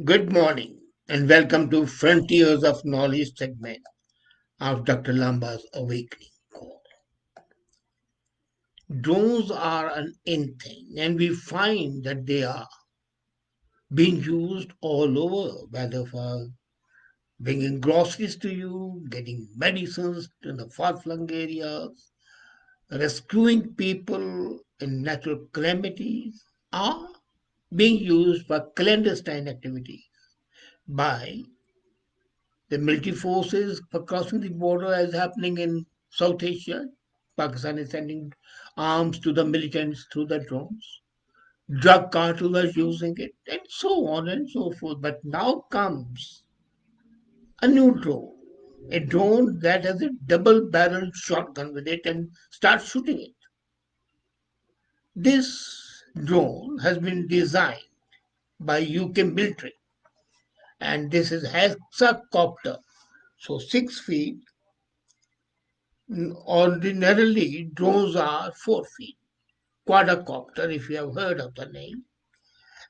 Good morning and welcome to Frontiers of Knowledge segment of Dr. Lamba's Awakening Call. Drones are an in thing and we find that they are being used all over, whether for bringing groceries to you, getting medicines to the far-flung areas, rescuing people in natural calamities, or being used for clandestine activities by the military forces for crossing the border as happening in South Asia. Pakistan is sending arms to the militants through the drones. Drug cartels are using it, and so on and so forth. But now comes a new drone. A drone that has a double barreled shotgun with it and starts shooting it. This drone has been designed by UK military and this is hexacopter. So 6 feet. Ordinarily, drones are 4 feet. Quadcopter, if you have heard of the name,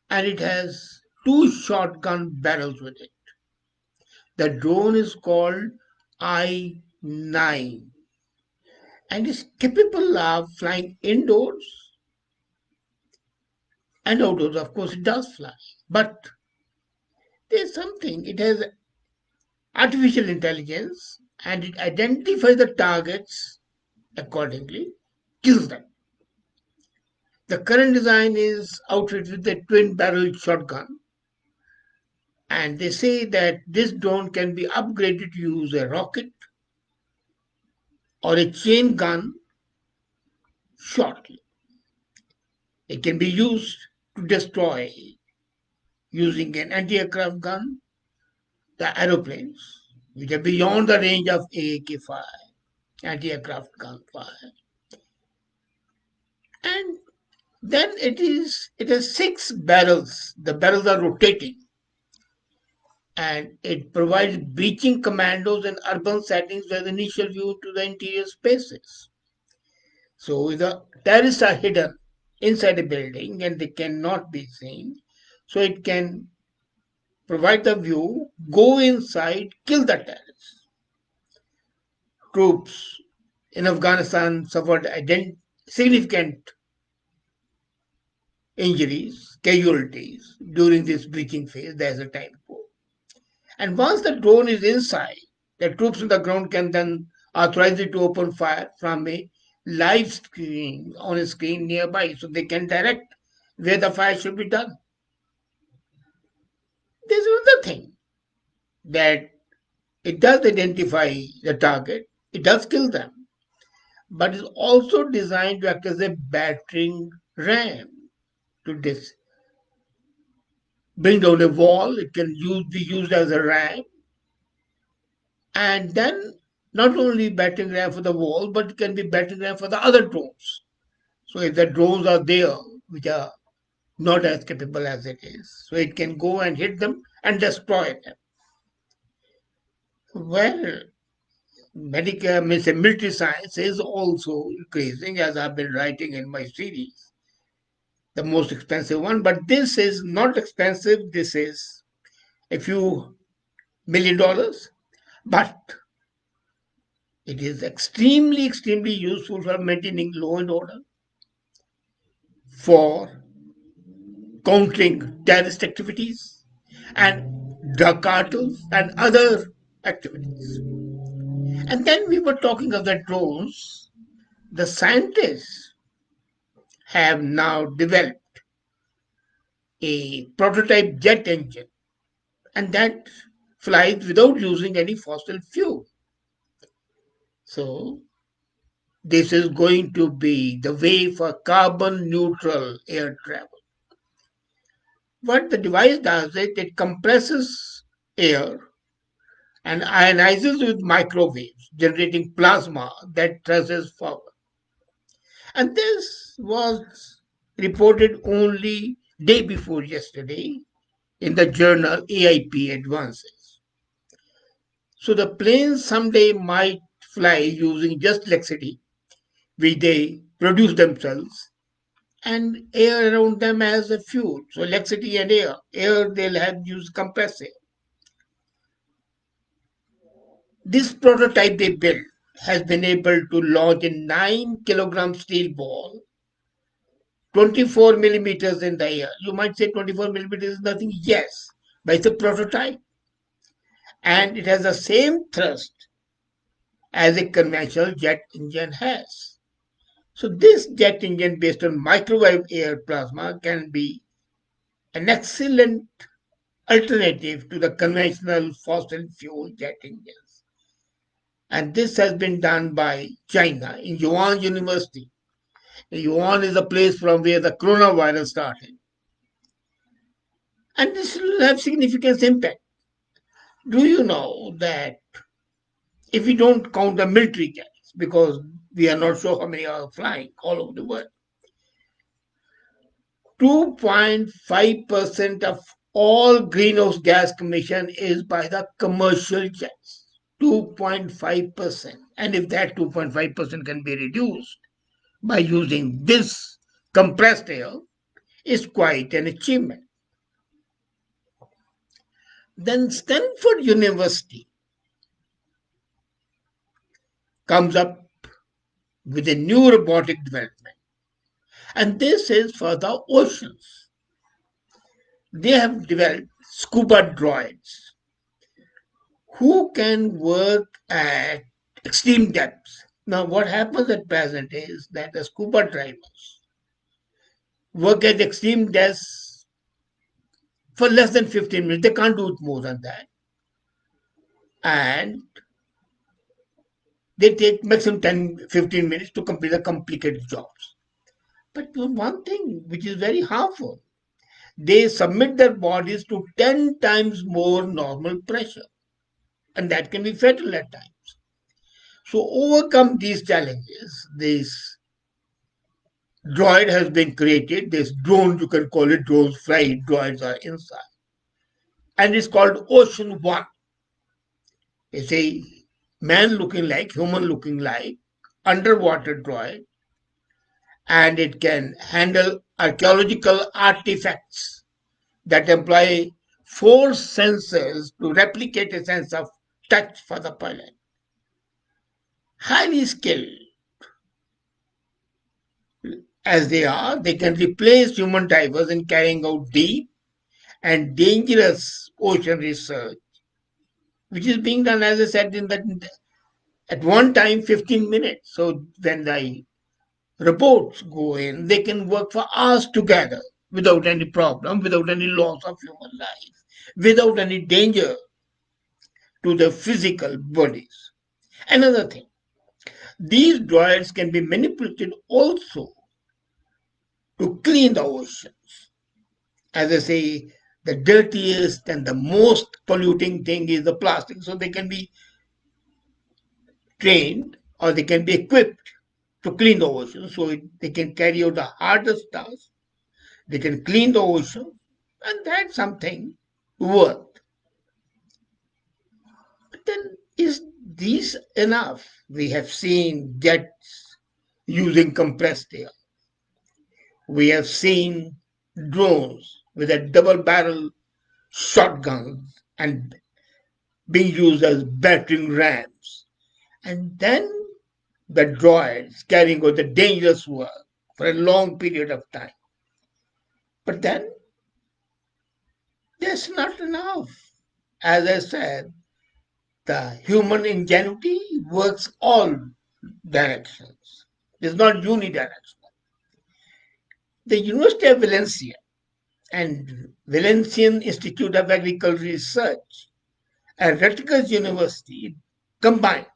and it has two shotgun barrels with it. The drone is called I-9 and is capable of flying indoors and outdoors. Of course, it does fly, but there's something. It has artificial intelligence and it identifies the targets accordingly, kills them. The current design is outfitted with a twin barrel shotgun, and they say that this drone can be upgraded to use a rocket or a chain gun shortly. It can be used to destroy using an anti aircraft gun the aeroplanes, which are beyond the range of AAK 5 anti aircraft gun fire. And then it has six barrels. The barrels are rotating and it provides breaching commandos in urban settings with initial view to the interior spaces. So the terrorists are hidden inside a building and they cannot be seen. So it can provide the view, go inside, kill the terrorists. Troops in Afghanistan suffered significant injuries, casualties during this breaching phase. There's a time code. And once the drone is inside, the troops on the ground can then authorize it to open fire from a live screen on a screen nearby so they can direct where the fire should be done. There's another thing that it does identify the target, it does kill them, but it's also designed to act as a battering ram to bring down a wall. It can be used as a ram and then not only battering ram for the wall, but it can be battering ram for the other drones. So if the drones are there, which are not as capable as it is, so it can go and hit them and destroy them. Well, medical means military science is also increasing, as I've been writing in my series, the most expensive one. But this is not expensive. This is a few $1 million, but it is extremely useful for maintaining law and order, for countering terrorist activities and drug cartels and other activities. And then we were talking of the drones. The scientists have now developed a prototype jet engine, and that flies without using any fossil fuel. So, this is going to be the way for carbon neutral air travel. What the device does is it compresses air and ionizes with microwaves, generating plasma that thrusters forward. And this was reported only day before yesterday in the journal AIP Advances. So the planes someday might fly using just electricity, which they produce themselves, and air around them as a fuel. So electricity and air. Air they'll have used compressed air. This prototype they built has been able to launch a 9 kilogram steel ball 24 millimeters in the air. You might say 24 millimeters is nothing. Yes, but it's a prototype and it has the same thrust as a conventional jet engine has. So this jet engine based on microwave air plasma can be an excellent alternative to the conventional fossil fuel jet engines. And this has been done by China in Yuan University. Yuan is the place from where the coronavirus started. And this will have significant impact. Do you know that if we don't count the military jets, because we are not sure how many are flying all over the world, 2.5% of all greenhouse gas emission is by the commercial jets. 2.5%. And if that 2.5% can be reduced by using this compressed air, is quite an achievement. Then Stanford University comes up with a new robotic development. And this is for the oceans. They have developed scuba droids who can work at extreme depths. Now, what happens at present is that the scuba divers work at extreme depths for less than 15 minutes. They can't do it more than that. And they take maximum 10, 15 minutes to complete the complicated jobs. But one thing which is very harmful, they submit their bodies to 10 times more normal pressure, and that can be fatal at times. So, overcome these challenges, this droid has been created. This drone, you can call it drones, flight droids are inside. And it's called Ocean One. It's a man looking like, human looking like, underwater droid, and it can handle archaeological artifacts that employ four sensors to replicate a sense of touch for the pilot. Highly skilled as they are, they can replace human divers in carrying out deep and dangerous ocean research, which is being done, as I said, in that at one time 15 minutes. So when the reports go in, they can work for hours together without any problem, without any loss of human life, without any danger to the physical bodies. Another thing, these droids can be manipulated also to clean the oceans. As I say, the dirtiest and the most polluting thing is the plastic. So they can be trained or they can be equipped to clean the ocean. So they can carry out the hardest task. They can clean the ocean, and that's something worth. But then, is this enough? We have seen jets using compressed air. We have seen drones with a double barrel shotguns and being used as battering rams. And then the droids carrying out the dangerous work for a long period of time. But then that's not enough. As I said, the human ingenuity works all directions. It's not unidirectional. The University of Valencia and Valencian Institute of Agricultural Research and Rutgers University combined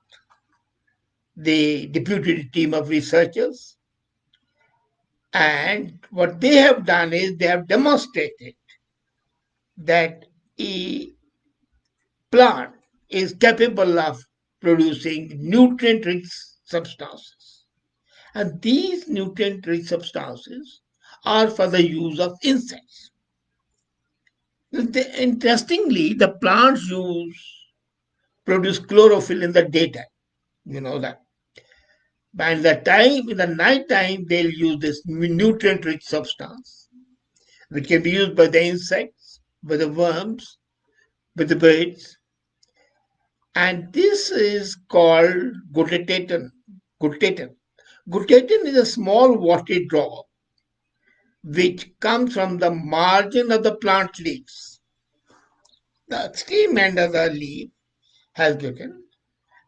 the deputed team of researchers. And what they have done is they have demonstrated that a plant is capable of producing nutrient rich substances. And these nutrient rich substances are for the use of insects. Interestingly, the plants produce chlorophyll in the daytime. You know that. And in the night time, they'll use this nutrient-rich substance, which can be used by the insects, by the worms, by the birds, and this is called glutathione. Glutathione. Glutathione is a small watery drop which comes from the margin of the plant leaves. The extreme end of the leaf has gluten,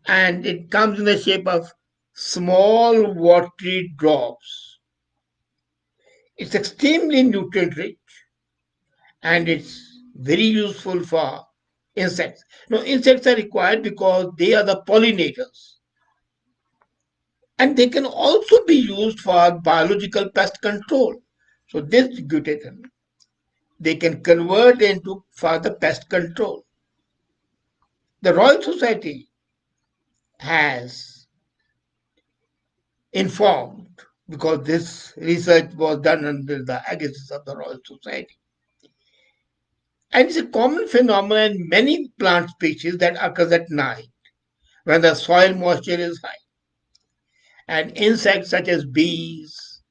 and it comes in the shape of small watery drops. It's extremely nutrient rich and it's very useful for insects. Now, insects are required because they are the pollinators, and they can also be used for biological pest control. So, this glutathione they can convert into for the pest control. The Royal Society has informed, because this research was done under the aegis of the Royal Society. And it's a common phenomenon in many plant species that occurs at night when the soil moisture is high. And insects such as bees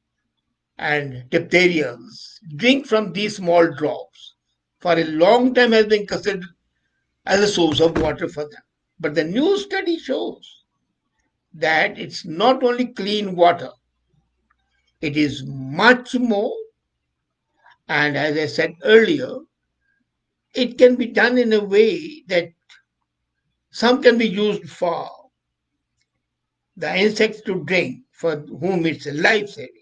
and diphtherians drink from these small drops. For a long time has been considered as a source of water for them. But the new study shows that it's not only clean water, it is much more. And as I said earlier, it can be done in a way that some can be used for the insects to drink, for whom it's a life saving.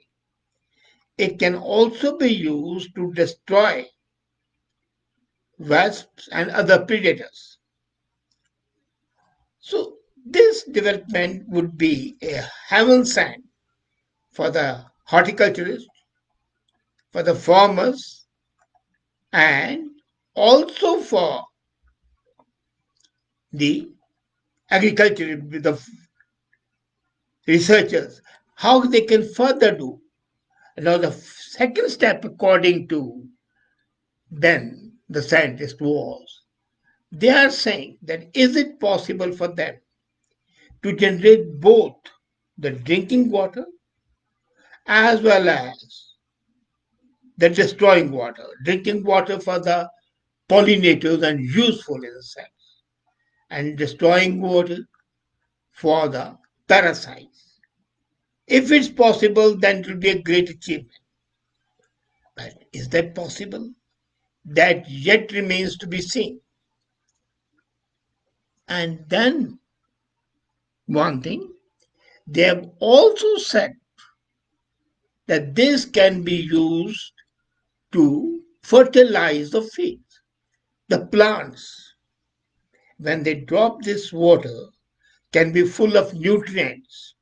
It can also be used to destroy wasps and other predators. So, this development would be a heaven sent for the horticulturists, for the farmers, and also for the agriculture, the researchers, how they can further do. Now, the second step, according to then the scientist was, they are saying that is it possible for them to generate both the drinking water as well as the destroying water, drinking water for the pollinators and useful insects, and destroying water for the parasites. If it's possible, then it will be a great achievement. But is that possible? That yet remains to be seen. And then, one thing, they have also said that this can be used to fertilize the fields. The plants, when they drop this water, can be full of nutrients,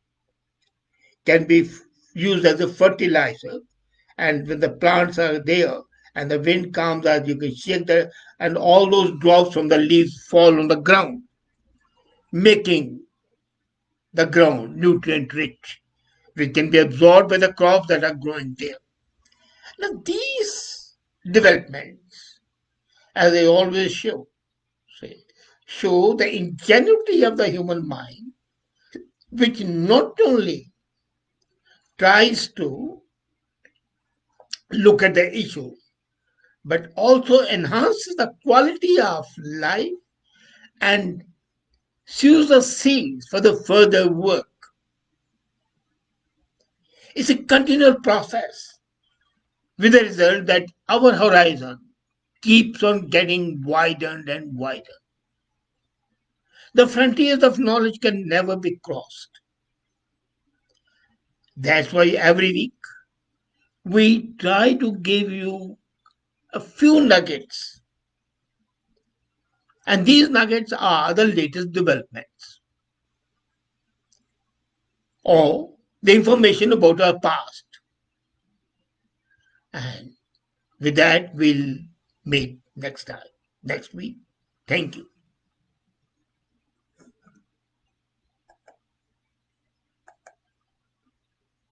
can be used as a fertilizer. And when the plants are there and the wind comes out, you can shake the and all those drops from the leaves fall on the ground, making the ground nutrient rich, which can be absorbed by the crops that are growing there. Now, these developments, as I always say, show the ingenuity of the human mind, which not only tries to look at the issue, but also enhances the quality of life and sows the seeds for the further work. It's a continual process with the result that our horizon keeps on getting widened and wider. The frontiers of knowledge can never be crossed. That's why every week we try to give you a few nuggets. And these nuggets are the latest developments or the information about our past. And with that, we'll meet next time, next week. Thank you.